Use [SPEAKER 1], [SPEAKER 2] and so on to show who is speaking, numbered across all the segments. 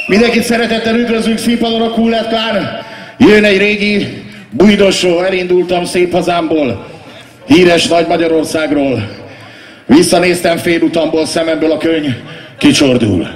[SPEAKER 1] Mindenkit szeretettel üdvözlünk színpadon a Cool Clan. Jön egy régi bújdosó, elindultam szép hazámból, híres Nagy Magyarországról. Visszanéztem félutamból, szememből a könyv kicsordul.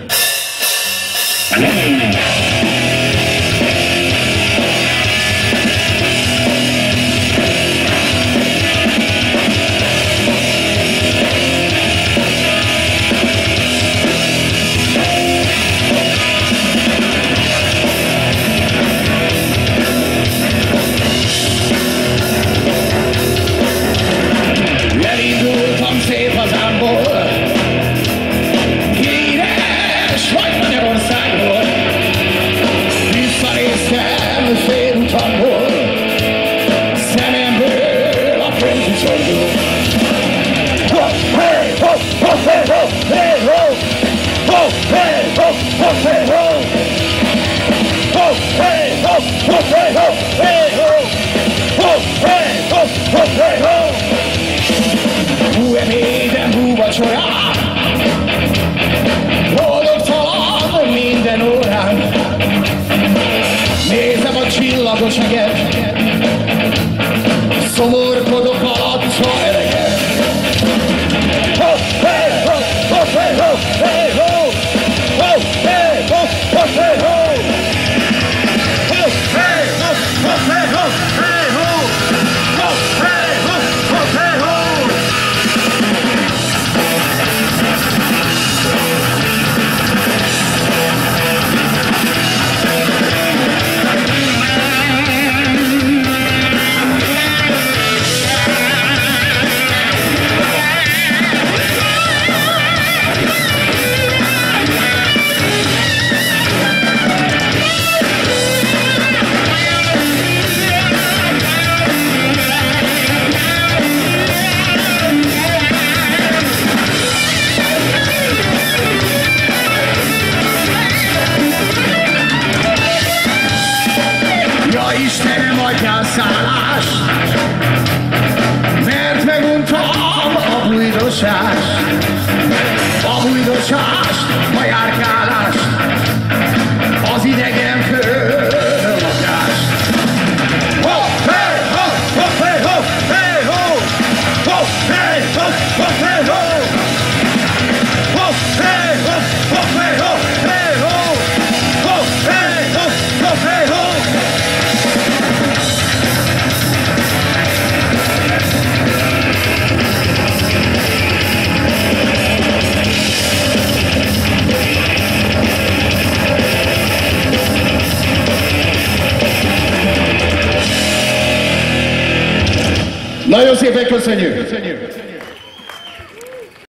[SPEAKER 2] Hú, ebédem, hú, vacsorám, boldogtalan minden órán. Nézem a csillagos eget, szomorkodok alatt a eleget. Ho, hey, ho, ho, hey, ho, hey, ho, ho, hey, ho, ho, hey, ho, ho, hey, ho, ho, hey, ho, hey, ho, ho, hey, ho, ho, hey, ho. Istenem, adjál szállást, mert meguntam a bújdosást, a járkálást, az idegen fölmagást. Ho, hey, ho, ho, hey, ho, hey, ho, ho, hey, ho, ho, hey, ho, ho, hey, ho, ho, hey, ho, hey, ho, ho, hey, ho, ho, hey, ho.
[SPEAKER 1] Nagyon szépen köszönjük!